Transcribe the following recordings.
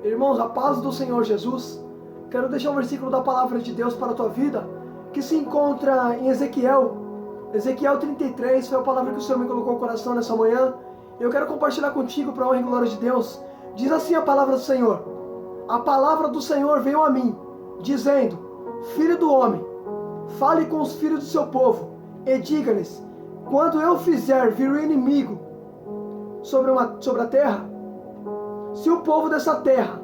Irmãos, a paz do Senhor Jesus. Quero deixar um versículo da palavra de Deus para a tua vida, que se encontra em Ezequiel. Ezequiel 33 foi a palavra que o Senhor me colocou no coração nessa manhã. Eu quero compartilhar contigo para a honra e glória de Deus. Diz assim a palavra do Senhor: a palavra do Senhor veio a mim, dizendo: Filho do homem, fale com os filhos do seu povo, e diga-lhes: quando eu fizer vir o inimigo sobre a terra, se o povo dessa terra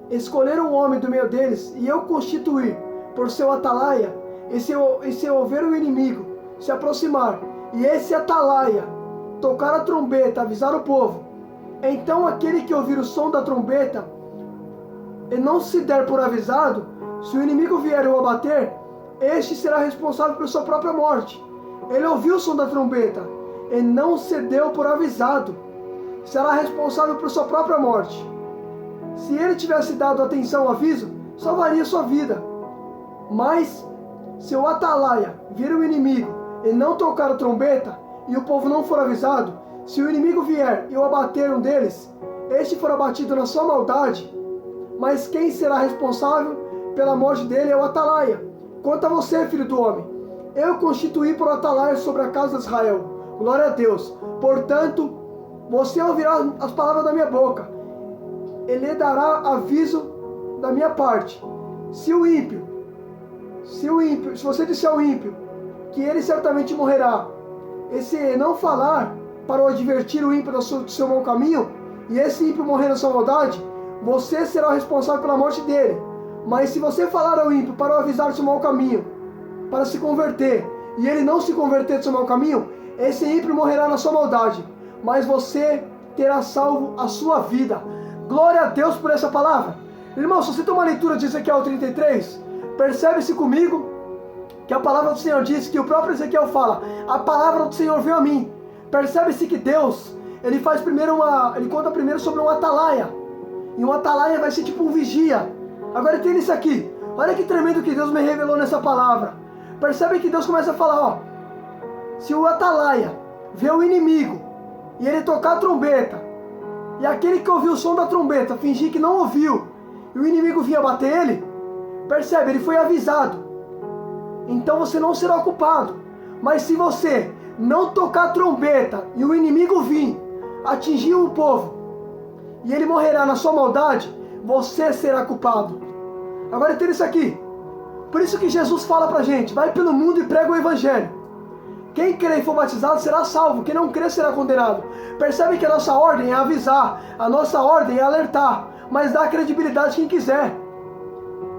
escolher um homem do meio deles, e eu constituir por seu atalaia, e se houver o inimigo se aproximar, e esse atalaia tocar a trombeta, avisar o povo, então aquele que ouvir o som da trombeta e não se der por avisado, se o inimigo vier o abater, este será responsável por sua própria morte. Ele ouviu o som da trombeta e não se deu por avisado, será responsável por sua própria morte. Se ele tivesse dado atenção ao aviso, salvaria sua vida. Mas se o atalaia vir o inimigo e não tocar a trombeta, e o povo não for avisado, se o inimigo vier e o abater um deles, este for abatido na sua maldade, mas quem será responsável pela morte dele é o atalaia. Quanto a você, filho do homem, eu constituí por atalaia sobre a casa de Israel. Glória a Deus. Portanto, você ouvirá as palavras da minha boca. Ele dará aviso da minha parte. Se você disser ao ímpio que ele certamente morrerá, e se não falar para o advertir o ímpio do seu mau caminho, e esse ímpio morrer na sua maldade, você será o responsável pela morte dele. Mas se você falar ao ímpio para o avisar do seu mau caminho, para se converter, e ele não se converter do seu mau caminho, esse ímpio morrerá na sua maldade, mas você terá salvo a sua vida. Glória a Deus por essa palavra. Irmão, se você tem uma leitura de Ezequiel 33, percebe-se comigo que a palavra do Senhor diz, que o próprio Ezequiel fala: a palavra do Senhor veio a mim. Percebe-se que Deus, ele conta primeiro sobre um atalaia, e um atalaia vai ser tipo um vigia. Agora tem isso aqui, olha que tremendo que Deus me revelou nessa palavra. Percebe que Deus começa a falar, ó: se o atalaia vê o inimigo, e ele tocar a trombeta, e aquele que ouviu o som da trombeta fingir que não ouviu, e o inimigo vinha bater ele, percebe, ele foi avisado, então você não será culpado. Mas se você não tocar a trombeta, e o inimigo vir atingir o povo, e ele morrerá na sua maldade, você será culpado. Agora tem isso aqui, por isso que Jesus fala pra gente: vai pelo mundo e prega o evangelho. Quem crer e for batizado será salvo, quem não crer será condenado. Percebe que a nossa ordem é avisar, a nossa ordem é alertar, mas dá credibilidade quem quiser.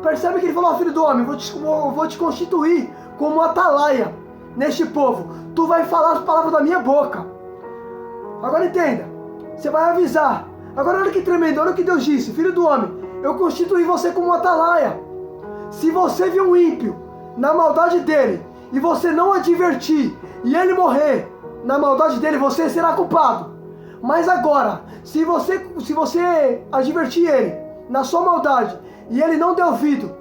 Percebe que ele falou: filho do homem, vou te constituir como atalaia neste povo. Tu vai falar as palavras da minha boca. Agora entenda, você vai avisar. Agora olha que tremendo, olha o que Deus disse: filho do homem, eu constituí você como atalaia. Se você viu um ímpio na maldade dele, e você não advertir, e ele morrer na maldade dele, você será culpado. Mas agora, se você advertir ele na sua maldade, e ele não der ouvido,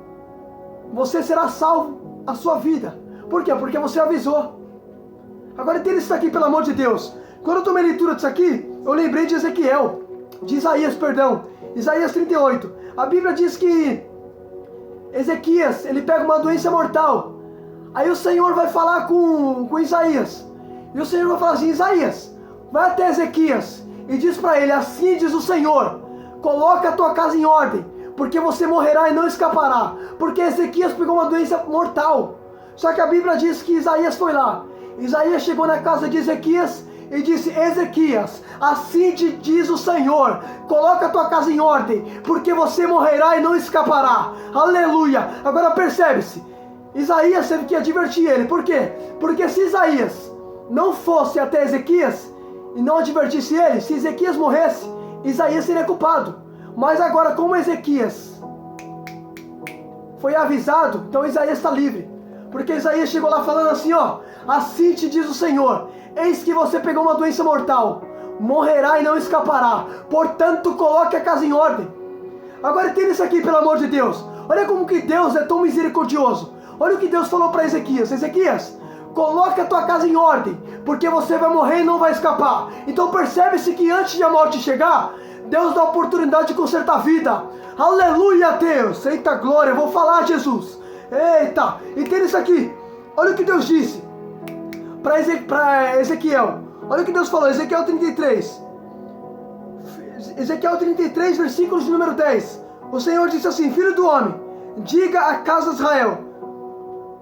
você será salvo a sua vida. Por quê? Porque você avisou. Agora entenda isso aqui, pelo amor de Deus. Quando eu tomei leitura disso aqui, eu lembrei de Isaías 38. A Bíblia diz que Ezequias, ele pega uma doença mortal. Aí o Senhor vai falar com Isaías. E o Senhor vai falar assim: Isaías, vai até Ezequias e diz para ele: assim diz o Senhor, coloca a tua casa em ordem, porque você morrerá e não escapará. Porque Ezequias pegou uma doença mortal. Só que a Bíblia diz que Isaías foi lá. Isaías chegou na casa de Ezequias e disse: Ezequias, assim te diz o Senhor, coloca a tua casa em ordem, porque você morrerá e não escapará. Aleluia. Agora percebe-se, Isaías teve que advertir ele. Por quê? Porque se Isaías não fosse até Ezequias e não advertisse ele, se Ezequias morresse, Isaías seria culpado. Mas agora, como Ezequias foi avisado, então Isaías está livre. Porque Isaías chegou lá falando assim, ó: assim te diz o Senhor, eis que você pegou uma doença mortal, morrerá e não escapará, portanto coloque a casa em ordem. Agora entenda isso aqui, pelo amor de Deus. Olha como que Deus é tão misericordioso. Olha o que Deus falou para Ezequias: Ezequias, coloque a tua casa em ordem, porque você vai morrer e não vai escapar. Então percebe-se que antes de a morte chegar, Deus dá a oportunidade de consertar a vida. Aleluia, Deus. Eita glória, eu vou falar, Jesus. Eita, entenda isso aqui. Olha o que Deus disse para Ezequiel. Olha o que Deus falou, Ezequiel 33. Ezequiel 33, versículos de número 10. O Senhor disse assim: filho do homem, diga à casa de Israel,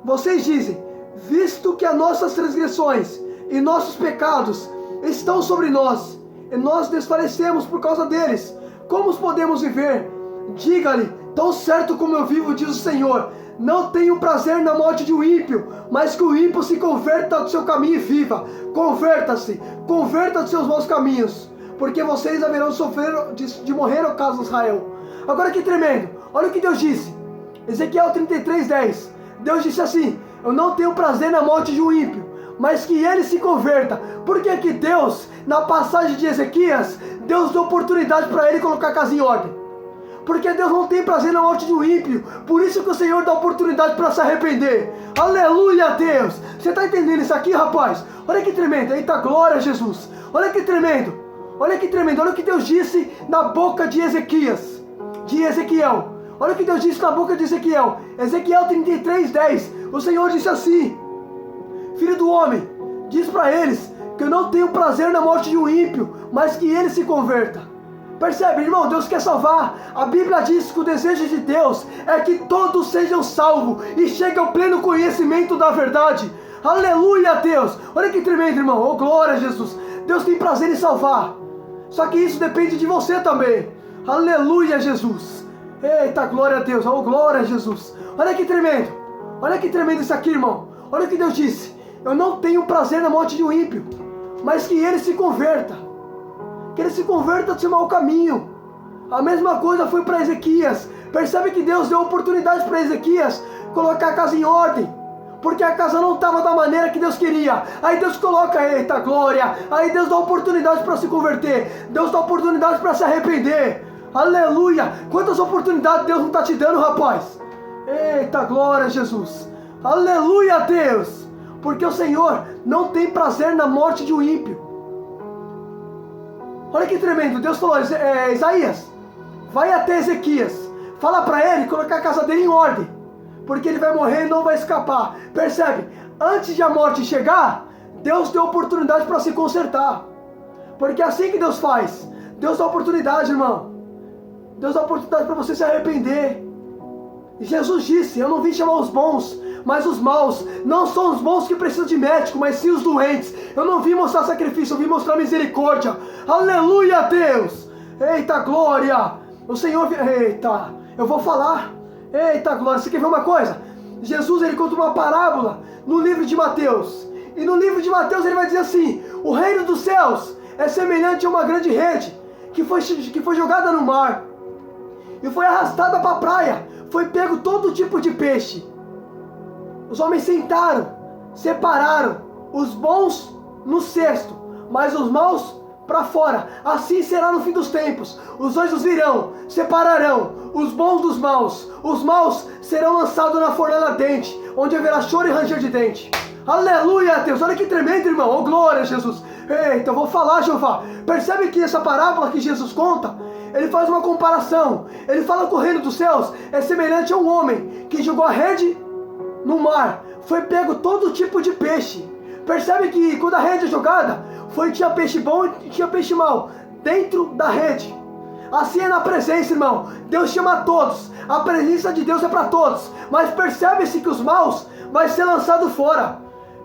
vocês dizem, visto que as nossas transgressões e nossos pecados estão sobre nós, e nós desfalecemos por causa deles, como os podemos viver? Diga-lhe, tão certo como eu vivo, diz o Senhor, não tenho prazer na morte de um ímpio, mas que o ímpio se converta do seu caminho e viva. Converta-se, converta dos seus maus caminhos, porque vocês haverão de sofrer de morrer ao caso de Israel. Agora que tremendo, olha o que Deus disse. Ezequiel 33, 10. Deus disse assim: eu não tenho prazer na morte de um ímpio, mas que ele se converta. Por que que Deus, na passagem de Ezequias, Deus deu oportunidade para ele colocar a casa em ordem? Porque Deus não tem prazer na morte de um ímpio. Por isso que o Senhor dá oportunidade para se arrepender. Aleluia, Deus. Você está entendendo isso aqui, rapaz? Olha que tremendo. Eita glória a Jesus. Olha que tremendo. Olha que tremendo. Olha o que Deus disse na boca de Ezequiel. Olha o que Deus disse na boca de Ezequiel. Ezequiel 33, 10. O Senhor disse assim: filho do homem, diz para eles que eu não tenho prazer na morte de um ímpio, mas que ele se converta. Percebe, irmão? Deus quer salvar. A Bíblia diz que o desejo de Deus é que todos sejam salvos e cheguem ao pleno conhecimento da verdade. Aleluia, Deus. Olha que tremendo, irmão. Oh, glória a Jesus. Deus tem prazer em salvar. Só que isso depende de você também. Aleluia, Jesus. Eita, glória a Deus. Oh, glória a Jesus. Olha que tremendo. Olha que tremendo isso aqui, irmão. Olha o que Deus disse. Eu não tenho prazer na morte de um ímpio, mas que ele se converta. Que ele se converta do seu mau caminho. A mesma coisa foi para Ezequias. Percebe que Deus deu oportunidade para Ezequias colocar a casa em ordem, porque a casa não estava da maneira que Deus queria. Aí Deus coloca, eita glória, aí Deus dá oportunidade para se converter, Deus dá oportunidade para se arrepender. Aleluia. Quantas oportunidades Deus não está te dando, rapaz? Eita glória a Jesus. Aleluia, Deus. Porque o Senhor não tem prazer na morte de um ímpio. Olha que tremendo. Deus falou, Isaías, vai até Ezequias, fala para ele colocar a casa dele em ordem, porque ele vai morrer e não vai escapar. Percebe? Antes de a morte chegar, Deus deu oportunidade para se consertar. Porque é assim que Deus faz. Deus dá oportunidade, irmão. Deus dá oportunidade para você se arrepender. E Jesus disse, eu não vim chamar os bons, mas os maus. Não são os bons que precisam de médico, mas sim os doentes. Eu não vim mostrar sacrifício, eu vim mostrar misericórdia. Aleluia, Deus. Eita glória. O Senhor, eita, eu vou falar. Eita glória. Você quer ver uma coisa? Jesus, ele conta uma parábola no livro de Mateus. E no livro de Mateus ele vai dizer assim: o reino dos céus é semelhante a uma grande rede que foi jogada no mar e foi arrastada para a praia. Foi pego todo tipo de peixe. Os homens sentaram, separaram os bons no cesto, mas os maus para fora. Assim será no fim dos tempos. Os anjos virão, separarão os bons dos maus. Os maus serão lançados na fornalha ardente, onde haverá choro e ranger de dente. Aleluia, Deus. Olha que tremendo, irmão. Oh, glória a Jesus. Eita, eu vou falar, Jeová. Percebe que essa parábola que Jesus conta, ele faz uma comparação. Ele fala que o reino dos céus é semelhante a um homem que jogou a rede no mar. Foi pego todo tipo de peixe. Percebe que quando a rede é jogada, tinha peixe bom e tinha peixe mau dentro da rede. Assim é na presença, irmão. Deus chama a todos. A presença de Deus é para todos. Mas percebe-se que os maus vai ser lançado fora.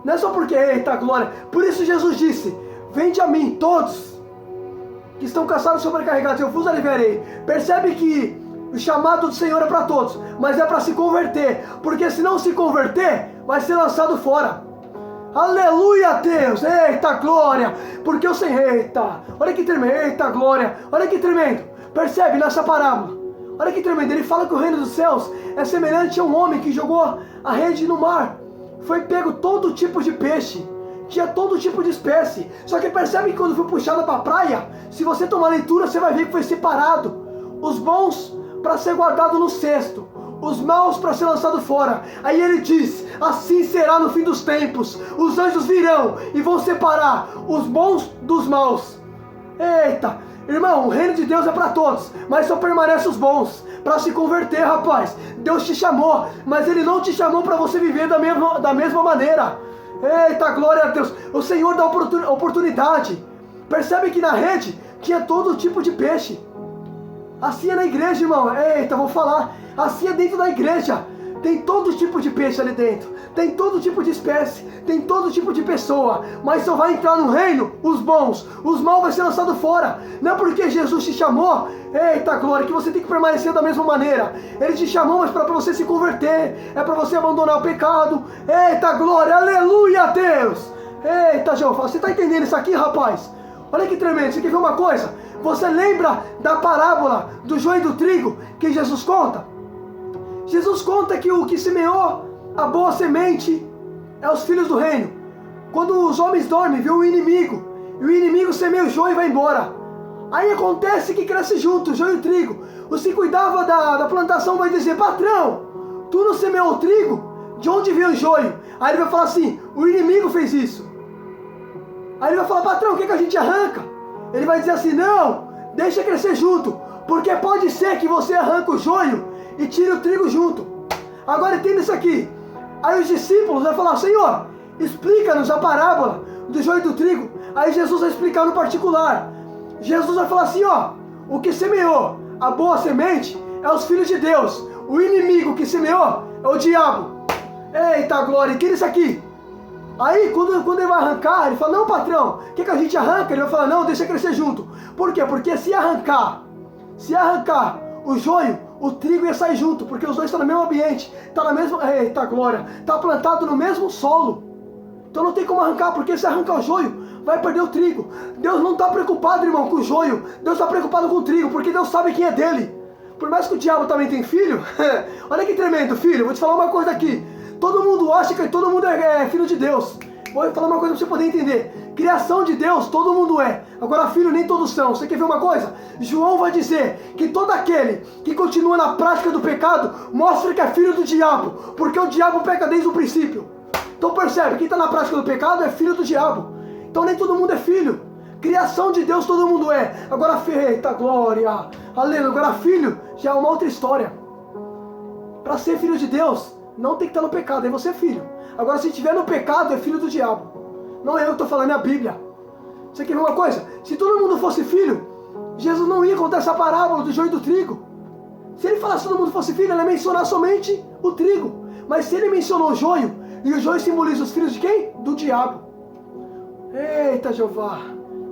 Não é só porque, eita glória. Por isso Jesus disse: vinde a mim todos que estão cansados e sobrecarregados, eu vos aliviarei. Percebe que o chamado do Senhor é para todos, mas é para se converter. Porque se não se converter, vai ser lançado fora. Aleluia, Deus. Eita glória. Porque o Senhor, eita, olha que tremendo. Eita glória. Olha que tremendo. Percebe nessa parábola? Olha que tremendo. Ele fala que o reino dos céus é semelhante a um homem que jogou a rede no mar. Foi pego todo tipo de peixe. Tinha todo tipo de espécie. Só que percebe que quando foi puxado para a praia, se você tomar leitura, você vai ver que foi separado. Os bons para ser guardado no cesto, os maus para ser lançado fora. Aí ele diz: assim será no fim dos tempos. Os anjos virão e vão separar os bons dos maus. Eita, Irmão, o reino de Deus é para todos, mas só permanece os bons para se converter, rapaz. Deus te chamou, mas Ele não te chamou para você viver da mesma maneira. Eita, glória a Deus. O Senhor dá oportunidade. Percebe que na rede tinha todo tipo de peixe. Assim é na igreja, irmão. Eita, vou falar. Assim é dentro da igreja. Tem todo tipo de peixe ali dentro. Tem todo tipo de espécie. Tem todo tipo de pessoa. Mas só vai entrar no reino os bons. Os maus vai ser lançado fora. Não é porque Jesus te chamou, eita glória, que você tem que permanecer da mesma maneira. Ele te chamou, mas para você se converter. É para você abandonar o pecado. Eita glória, aleluia, Deus. Eita, Jeová, você está entendendo isso aqui, rapaz? Olha que tremendo. Você quer ver uma coisa? Você lembra da parábola do joio e do trigo que Jesus conta? Jesus conta que o que semeou a boa semente é os filhos do reino. Quando os homens dormem, vê o inimigo. E o inimigo semeia o joio e vai embora. Aí acontece que cresce junto o joio e o trigo. O que cuidava da plantação vai dizer: patrão, tu não semeou o trigo? De onde veio o joio? Aí ele vai falar assim: o inimigo fez isso. Aí ele vai falar: patrão, o que a gente arranca? Ele vai dizer assim: não, deixa crescer junto. Porque pode ser que você arranque o joio e tire o trigo junto. Agora entenda isso aqui. Aí os discípulos vão falar: Senhor, explica-nos a parábola do joio e do trigo. Aí Jesus vai explicar no particular. Jesus vai falar assim: ó, o que semeou a boa semente é os filhos de Deus. O inimigo que semeou é o diabo. Eita glória, entenda isso aqui. Aí quando ele vai arrancar, ele fala: não, patrão, o que a gente arranca? Ele vai falar: não, deixa crescer junto. Por quê? Porque se arrancar o joio, o trigo ia sair junto, porque os dois estão no mesmo ambiente, está na mesma, eita glória, está plantado no mesmo solo. Então não tem como arrancar, porque se arrancar o joio, vai perder o trigo. Deus não está preocupado, irmão, com o joio. Deus está preocupado com o trigo, porque Deus sabe quem é dele. Por mais que o diabo também tem filho, olha que tremendo, filho, vou te falar uma coisa aqui. Todo mundo acha que todo mundo é filho de Deus. Vou falar uma coisa para você poder entender. Criação de Deus, todo mundo é. Agora, filho, nem todos são. Você quer ver uma coisa? João vai dizer que todo aquele que continua na prática do pecado mostra que é filho do diabo, porque o diabo peca desde o princípio. Então percebe, quem está na prática do pecado é filho do diabo. Então nem todo mundo é filho. Criação de Deus todo mundo é. Agora, eita glória, aleluia. Agora, filho já é uma outra história. Para ser filho de Deus, não tem que estar no pecado, aí você é filho. Agora, se estiver no pecado, é filho do diabo. Não é eu que estou falando, é a Bíblia. Você quer ver uma coisa? Se todo mundo fosse filho, Jesus não ia contar essa parábola do joio e do trigo. Se ele falasse que todo mundo fosse filho, ele ia mencionar somente o trigo. Mas se ele mencionou o joio, e o joio simboliza os filhos de quem? Do diabo. Eita, Jeová.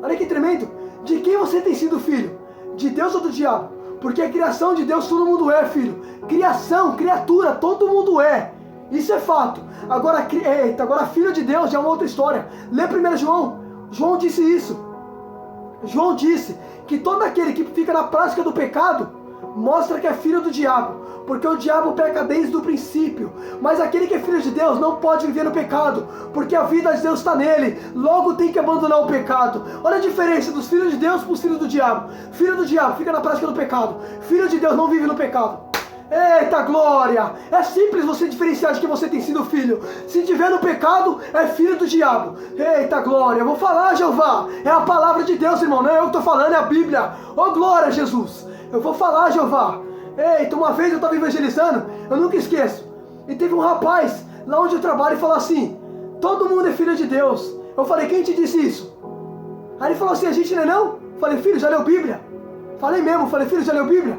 Olha que tremendo. De quem você tem sido filho? De Deus ou do diabo? Porque a criação de Deus todo mundo é, filho. Criação, criatura, todo mundo é. Isso é fato. Agora, filho de Deus já é uma outra história. Lê 1 João. João disse isso. João disse que todo aquele que fica na prática do pecado mostra que é filho do diabo, porque o diabo peca desde o princípio. Mas aquele que é filho de Deus não pode viver no pecado, porque a vida de Deus está nele. Logo tem que abandonar o pecado. Olha a diferença dos filhos de Deus para os filhos do diabo. Filho do diabo fica na prática do pecado. Filho de Deus não vive no pecado. Eita glória! É simples você diferenciar de que você tem sido filho. Se tiver no pecado, é filho do diabo. Eita glória! Eu vou falar, Jeová. É a palavra de Deus, irmão. Não é eu que estou falando, é a Bíblia. Oh glória, Jesus! Eu vou falar, Jeová. Eita, uma vez eu estava evangelizando, eu nunca esqueço. E teve um rapaz lá onde eu trabalho e falou assim: todo mundo é filho de Deus. Eu falei: quem te disse isso? Aí ele falou assim: a gente não é não? Falei: filho, já leu Bíblia? Falei mesmo, falei: filho, já leu Bíblia?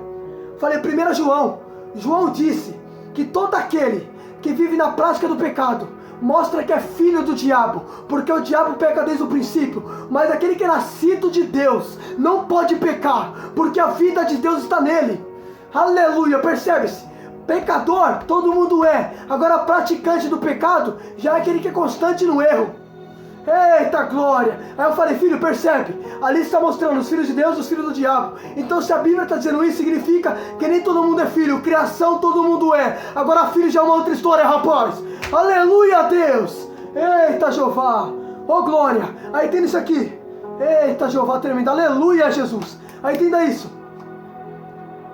Falei: 1 João. João disse que todo aquele que vive na prática do pecado mostra que é filho do diabo, porque o diabo peca desde o princípio. Mas aquele que é nascido de Deus não pode pecar, porque a vida de Deus está nele. Aleluia, percebe-se? Pecador, todo mundo é. Agora praticante do pecado já é aquele que é constante no erro. Eita glória! Aí eu falei: filho, percebe? Ali está mostrando os filhos de Deus e os filhos do diabo. Então se a Bíblia está dizendo isso, significa que nem todo mundo é filho. Criação todo mundo é. Agora filho já é uma outra história, rapaz. Aleluia, Deus! Eita, Jeová! Oh glória! Aí entenda isso aqui. Eita, Jeová tremendo. Aleluia, Jesus! Aí entenda isso.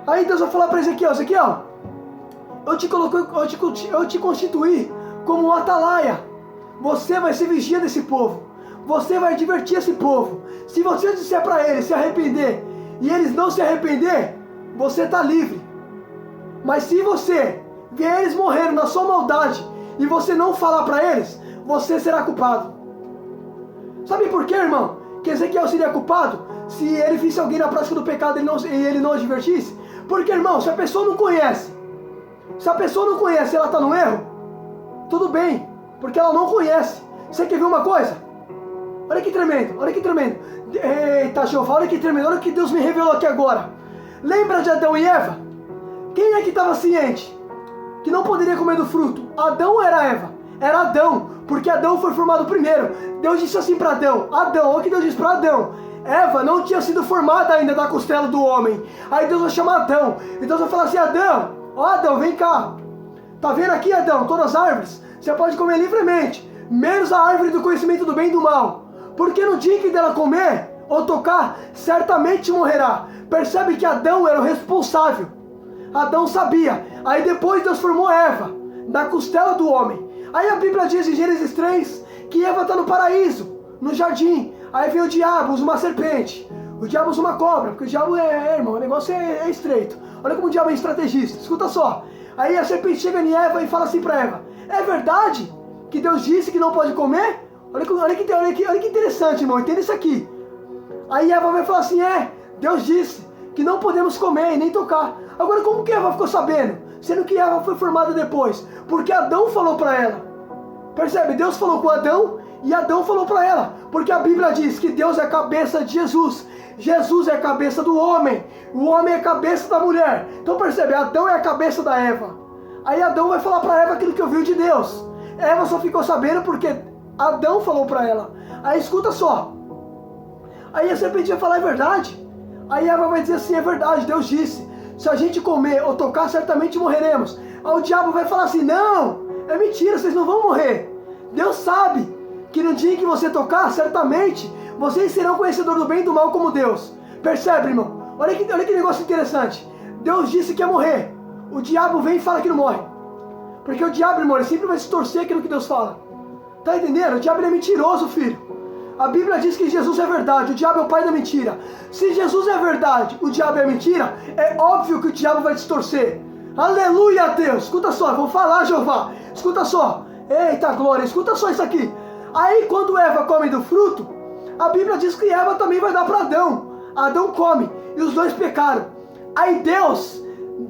Aí Deus vai falar para Ezequiel: Ezequiel, eu te constituí como um atalaia. Você vai ser vigia desse povo. Você vai divertir esse povo. Se você disser para ele se arrepender e eles não se arrepender, você está livre. Mas se você ver eles morrendo na sua maldade e você não falar para eles, você será culpado. Sabe por quê, irmão? Que Ezequiel seria culpado se ele visse alguém na prática do pecado e ele não advertisse? Porque, irmão, se a pessoa não conhece, ela está no erro, tudo bem, porque ela não conhece. Você quer ver uma coisa? Olha que tremendo, olha que tremendo. Eita, Jeová, olha que tremendo, olha o que Deus me revelou aqui agora. Lembra de Adão e Eva? Quem é que estava ciente que não poderia comer do fruto? Adão ou era Eva? Era Adão, porque Adão foi formado primeiro. Deus disse assim para Adão, olha o que Deus disse para Adão. Eva não tinha sido formada ainda da costela do homem. Aí Deus vai chamar Adão, e Deus vai falar assim, Adão, Adão, vem cá. Tá vendo aqui, Adão, todas as árvores? Você pode comer livremente, menos a árvore do conhecimento do bem e do mal. Porque no dia que dela comer ou tocar, certamente morrerá. Percebe que Adão era o responsável. Adão sabia. Aí depois Deus formou Eva, da costela do homem. Aí a Bíblia diz em Gênesis 3 que Eva está no paraíso, no jardim. Aí vem o diabo, usa uma serpente. O diabo usa uma cobra, porque o diabo irmão, o negócio é estreito. Olha como o diabo é estrategista, escuta só. Aí a serpente chega em Eva e fala assim para Eva, é verdade que Deus disse que não pode comer? Olha que interessante, irmão, entenda isso aqui. Aí Eva vai falar assim, Deus disse que não podemos comer e nem tocar. Agora como que Eva ficou sabendo? Sendo que Eva foi formada depois. Porque Adão falou para ela. Percebe? Deus falou com Adão e Adão falou para ela. Porque a Bíblia diz que Deus é a cabeça de Jesus. Jesus é a cabeça do homem. O homem é a cabeça da mulher. Então percebe? Adão é a cabeça da Eva. Aí Adão vai falar para Eva aquilo que ouviu de Deus. Eva só ficou sabendo porque Adão falou para ela. Aí escuta só. Aí a serpente vai falar, é verdade. Aí Eva vai dizer assim, é verdade, Deus disse. Se a gente comer ou tocar, certamente morreremos. Aí o diabo vai falar assim, não, é mentira, vocês não vão morrer. Deus sabe que no dia em que você tocar, certamente, vocês serão conhecedores do bem e do mal como Deus. Percebe, irmão? Olha que negócio interessante. Deus disse que ia morrer. O diabo vem e fala que não morre. Porque o diabo, irmão, ele sempre vai se torcer aquilo que Deus fala. Tá entendendo? O diabo é mentiroso, filho. A Bíblia diz que Jesus é verdade, o diabo é o pai da mentira. Se Jesus é verdade, o diabo é mentira, é óbvio que o diabo vai distorcer. Aleluia, Deus! Escuta só, eu vou falar, Jeová. Escuta só. Eita glória, escuta só isso aqui. Aí quando Eva come do fruto, a Bíblia diz que Eva também vai dar para Adão. Adão come, e os dois pecaram. Aí Deus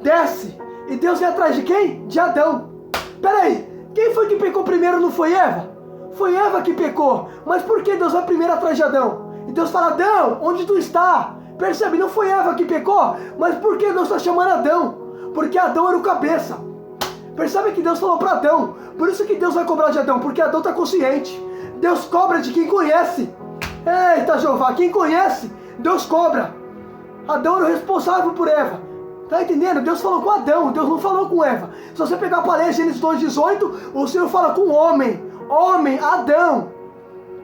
desce, e Deus vem atrás de quem? De Adão. Peraí, quem foi que pecou primeiro, não foi Eva? Foi Eva que pecou. Mas por que Deus vai primeiro atrás de Adão? E Deus fala, Adão, onde tu está? Percebe, não foi Eva que pecou. Mas por que Deus está chamando Adão? Porque Adão era o cabeça. Percebe que Deus falou para Adão. Por isso que Deus vai cobrar de Adão, porque Adão está consciente. Deus cobra de quem conhece. Eita, Jeová, quem conhece, Deus cobra. Adão era o responsável por Eva. Tá entendendo? Deus falou com Adão, Deus não falou com Eva. Se você pegar a palestra Gênesis 2:18, o Senhor fala com o homem. Homem, Adão.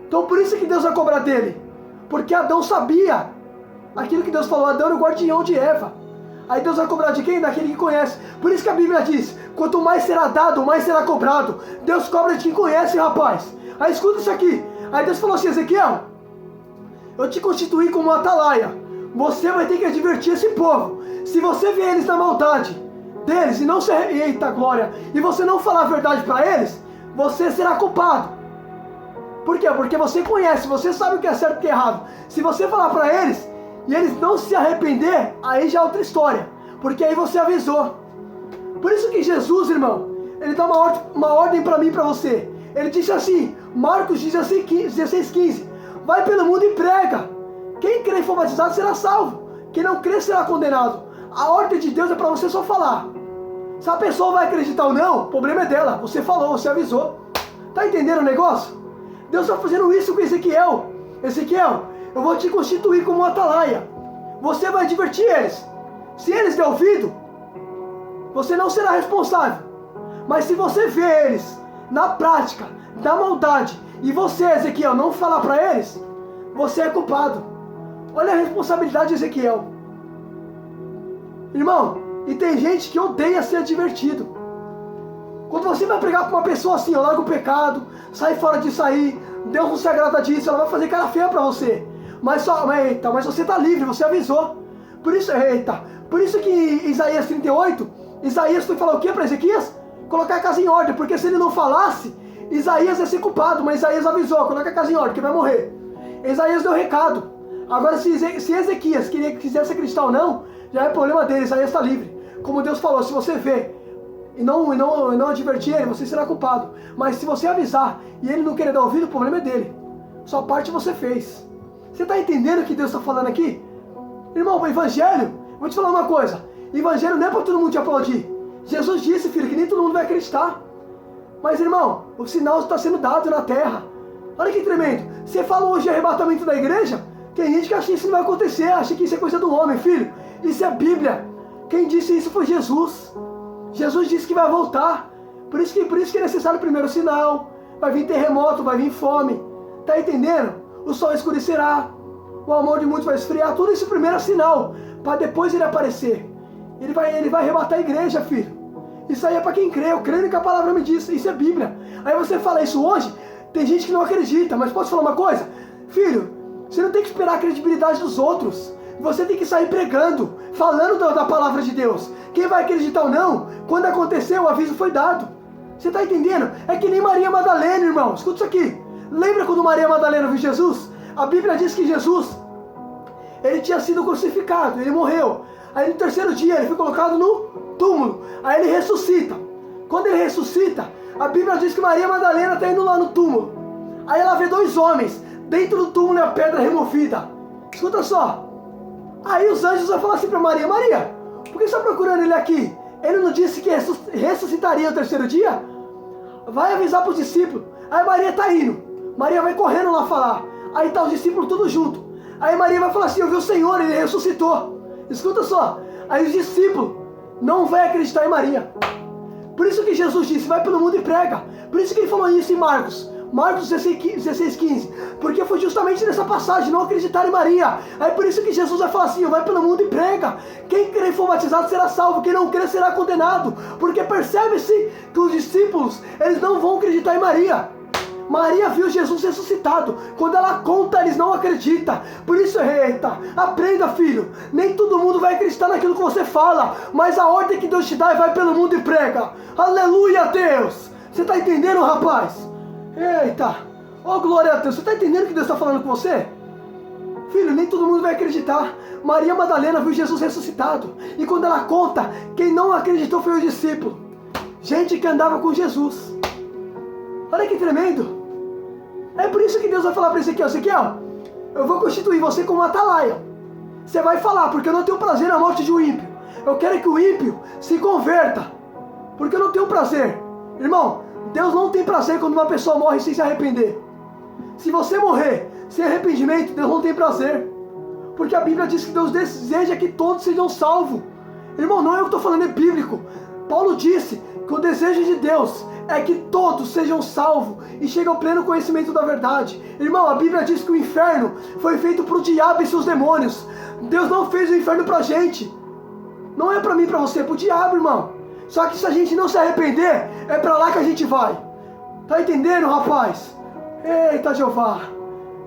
Então por isso que Deus vai cobrar dele. Porque Adão sabia aquilo que Deus falou. Adão era o guardião de Eva. Aí Deus vai cobrar de quem? Daquele que conhece. Por isso que a Bíblia diz, quanto mais será dado, mais será cobrado. Deus cobra de quem conhece, rapaz. Aí escuta isso aqui. Aí Deus falou assim, Ezequiel, eu te constituí como um atalaia. Você vai ter que advertir esse povo. Se você vê eles na maldade deles e não se... Eita glória. E você não falar a verdade para eles, você será culpado. Por quê? Porque você conhece, você sabe o que é certo e o que é errado. Se você falar para eles e eles não se arrepender, aí já é outra história. Porque aí você avisou. Por isso que Jesus, irmão, ele dá uma ordem para mim e para você. Ele disse assim, Marcos 16:15, vai pelo mundo e prega. Quem crer e for batizado será salvo. Quem não crer será condenado. A ordem de Deus é para você só falar. Se a pessoa vai acreditar ou não, o problema é dela. Você falou, você avisou. Tá entendendo o negócio? Deus está fazendo isso com Ezequiel. Ezequiel, eu vou te constituir como um atalaia. Você vai divertir eles. Se eles der ouvido, você não será responsável. Mas se você vê eles na prática da maldade e você, Ezequiel, não falar para eles, você é culpado. Olha a responsabilidade de Ezequiel. Irmão, e tem gente que odeia ser advertido. Quando você vai pregar para uma pessoa assim, larga o pecado, sai fora disso aí, Deus não se agrada disso, ela vai fazer cara feia para você. Mas você está livre, você avisou. Por isso que em Isaías 38, Isaías foi falar o que para Ezequias? Colocar a casa em ordem, porque se ele não falasse, Isaías ia ser culpado, mas Isaías avisou, coloca a casa em ordem, que vai morrer. Isaías deu recado. Agora, se Ezequias quisesse acreditar ou não, já é problema dele, Isaías está livre. Como Deus falou, se você vê e não advertir ele, você será culpado. Mas se você avisar e ele não querer dar ouvido, o problema é dele. Sua parte você fez. Você está entendendo o que Deus está falando aqui? Irmão, o evangelho, vou te falar uma coisa, evangelho não é para todo mundo te aplaudir. Jesus disse, filho, que nem todo mundo vai acreditar. Mas, irmão, o sinal está sendo dado na terra. Olha que tremendo. Você fala hoje de arrebatamento da igreja, tem gente que acha que isso não vai acontecer, acha que isso é coisa do homem, filho. Isso é Bíblia. Quem disse isso foi Jesus. Jesus disse que vai voltar. Por isso que é necessário primeiro o sinal. Vai vir terremoto, vai vir fome. Tá entendendo? O sol escurecerá. O amor de muitos vai esfriar. Tudo isso primeiro é sinal. Para depois ele aparecer. Ele vai arrebatar a igreja, filho. Isso aí é para quem crê. Eu creio que a palavra me diz. Isso é Bíblia. Aí você fala isso hoje, tem gente que não acredita. Mas posso falar uma coisa? Filho, você não tem que esperar a credibilidade dos outros. Você tem que sair pregando, falando da palavra de Deus. Quem vai acreditar ou não, quando aconteceu, o aviso foi dado. Você está entendendo? É que nem Maria Madalena, irmão. Escuta isso aqui. Lembra quando Maria Madalena viu Jesus? A Bíblia diz que Jesus, ele tinha sido crucificado, ele morreu. Aí no terceiro dia ele foi colocado no túmulo. Aí ele ressuscita. Quando ele ressuscita, a Bíblia diz que Maria Madalena está indo lá no túmulo. Aí ela vê dois homens dentro do túmulo e a pedra removida. Escuta só. Aí os anjos vão falar assim para Maria: Maria, por que você está procurando ele aqui? Ele não disse que ressuscitaria no terceiro dia? Vai avisar para os discípulos. Aí Maria está indo. Maria vai correndo lá falar. Aí tá os discípulos tudo junto. Aí Maria vai falar assim: eu vi o Senhor, ele ressuscitou. Escuta só. Aí os discípulos não vão acreditar em Maria. Por isso que Jesus disse: vai pelo mundo e prega. Por isso que ele falou isso em Marcos 16:15. Porque foi justamente nessa passagem, não acreditar em Maria. Aí por isso que Jesus vai falar assim: vai pelo mundo e prega. Quem crer e for batizado será salvo, quem não crer será condenado. Porque percebe-se que os discípulos, eles não vão acreditar em Maria. Maria viu Jesus ressuscitado. Quando ela conta, eles não acreditam. Por isso, aprenda, filho. Nem todo mundo vai acreditar naquilo que você fala, mas a ordem que Deus te dá é: vai pelo mundo e prega. Aleluia, Deus. Você está entendendo, rapaz? Eita, oh glória a Deus. Você está entendendo o que Deus está falando com você? Filho, nem todo mundo vai acreditar. Maria Madalena viu Jesus ressuscitado. E quando ela conta, quem não acreditou foi o discípulo. Gente que andava com Jesus. Olha que tremendo. É por isso que Deus vai falar para Ezequiel: Ezequiel, eu vou constituir você como atalaia. Você vai falar, porque eu não tenho prazer na morte de um ímpio. Eu quero que o ímpio se converta, porque eu não tenho prazer. Irmão, Deus não tem prazer quando uma pessoa morre sem se arrepender. Se você morrer sem arrependimento, Deus não tem prazer. Porque a Bíblia diz que Deus deseja que todos sejam salvos. Irmão, não é eu que estou falando, é bíblico. Paulo disse que o desejo de Deus é que todos sejam salvos e cheguem ao pleno conhecimento da verdade. Irmão, a Bíblia diz que o inferno foi feito para o diabo e seus demônios. Deus não fez o inferno para a gente. Não é para mim e para você, é para o diabo, irmão. Só que se a gente não se arrepender, é para lá que a gente vai. Tá entendendo, rapaz? Eita, Jeová.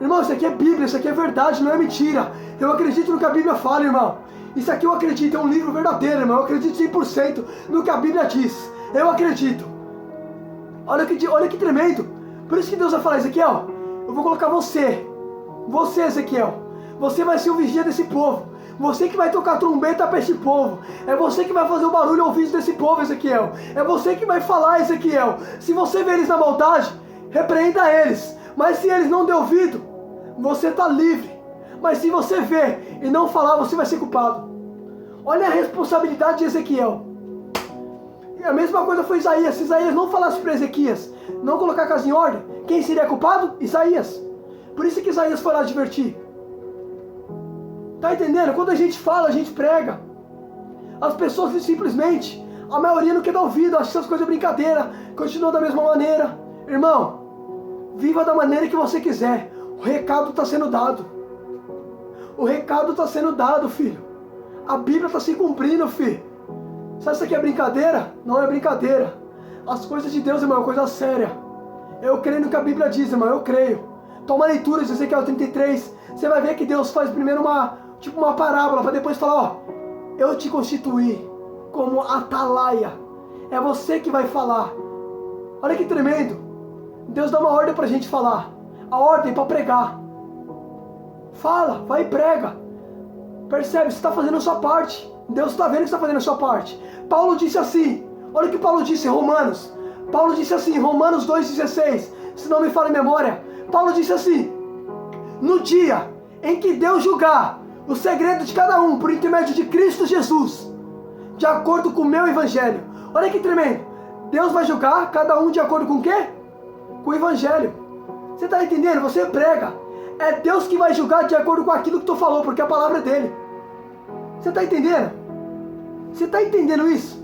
Irmão, isso aqui é Bíblia, isso aqui é verdade, não é mentira. Eu acredito no que a Bíblia fala, irmão. Isso aqui eu acredito, é um livro verdadeiro, irmão. Eu acredito 100% no que a Bíblia diz. Eu acredito. Olha que tremendo. Por isso que Deus vai falar: Ezequiel, eu vou colocar você, Ezequiel, você vai ser o vigia desse povo. Você que vai tocar trombeta para esse povo. É você que vai fazer o barulho ao ouvido desse povo, Ezequiel. É você que vai falar, Ezequiel. Se você vê eles na maldade, repreenda eles. Mas se eles não dêem ouvido, você está livre. Mas se você ver e não falar, você vai ser culpado. Olha a responsabilidade de Ezequiel. E a mesma coisa foi Isaías. Se Isaías não falasse para Ezequias não colocar a casa em ordem, quem seria culpado? Isaías. Por isso que Isaías foi lá advertir. Tá entendendo? Quando a gente fala, a gente prega. As pessoas simplesmente, a maioria não quer dar ouvido, acha essas coisas brincadeira, continua da mesma maneira. Irmão, viva da maneira que você quiser. O recado está sendo dado. O recado está sendo dado, filho. A Bíblia está se cumprindo, filho. Sabe se isso aqui é brincadeira? Não é brincadeira. As coisas de Deus, irmão, é coisa séria. Eu creio no que a Bíblia diz, irmão, eu creio. Toma a leitura de Ezequiel 33. Você vai ver que Deus faz primeiro tipo uma parábola, para depois falar, ó, eu te constituí como atalaia. É você que vai falar. Olha que tremendo. Deus dá uma ordem para a gente falar. A ordem para pregar. Fala, vai e prega. Percebe, você está fazendo a sua parte. Deus está vendo que você está fazendo a sua parte. Paulo disse assim, olha o que Paulo disse em Romanos. Paulo disse assim, Romanos 2,16, se não me falha a memória. Paulo disse assim, no dia em que Deus julgar o segredo de cada um por intermédio de Cristo Jesus, de acordo com o meu evangelho. Olha que tremendo. Deus vai julgar cada um de acordo com o quê? Com o evangelho. Você está entendendo? Você prega. É Deus que vai julgar de acordo com aquilo que tu falou, porque a palavra é dele. Você está entendendo? Você está entendendo isso?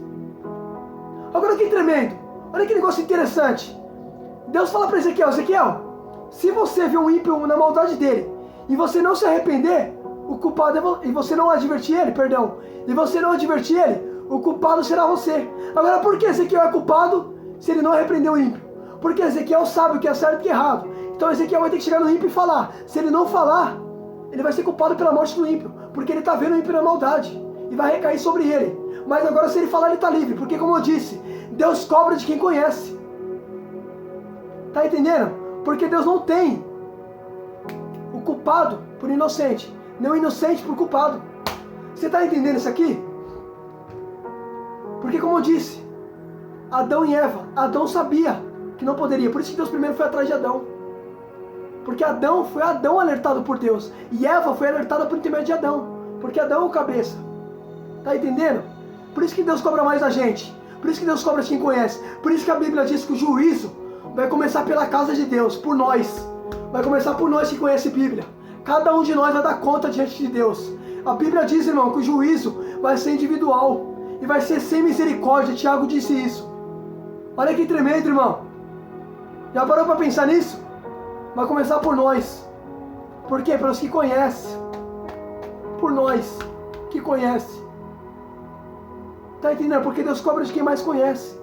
Agora que tremendo. Olha que negócio interessante. Deus fala para Ezequiel, Ezequiel, se você vê um ímpio na maldade dele, e você não se arrepender, o culpado é você, e você não advertir ele, perdão, e você não advertir ele, o culpado será você. Agora, por que Ezequiel é culpado se ele não arrependeu o ímpio? Porque Ezequiel sabe o que é certo e o que é errado. Então Ezequiel vai ter que chegar no ímpio e falar. Se ele não falar, ele vai ser culpado pela morte do ímpio, porque ele está vendo o ímpio na maldade, e vai recair sobre ele. Mas agora, se ele falar, ele está livre, porque, como eu disse, Deus cobra de quem conhece. Tá entendendo? Porque Deus não tem o culpado por inocente, nem o inocente por culpado. Você tá entendendo isso aqui? Porque, como eu disse, Adão e Eva, Adão sabia que não poderia, por isso que Deus primeiro foi atrás de Adão. Porque foi Adão alertado por Deus, e Eva foi alertada por intermédio de Adão, porque Adão é o cabeça. Tá entendendo? Por isso que Deus cobra mais a gente, por isso que Deus cobra de quem conhece, por isso que a Bíblia diz que o juízo vai começar pela casa de Deus, por nós. Vai começar por nós que conhecem a Bíblia. Cada um de nós vai dar conta diante de Deus. A Bíblia diz, irmão, que o juízo vai ser individual e vai ser sem misericórdia. Tiago disse isso. Olha que tremendo, irmão. Já parou para pensar nisso? Vai começar por nós. Por quê? Pelos que conhecem. Por nós que conhecem. Tá entendendo? Porque Deus cobra de quem mais conhece.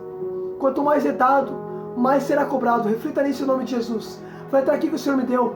Quanto mais é dado, mais será cobrado. Reflita nisso em nome de Jesus. Foi até aqui que o Senhor me deu.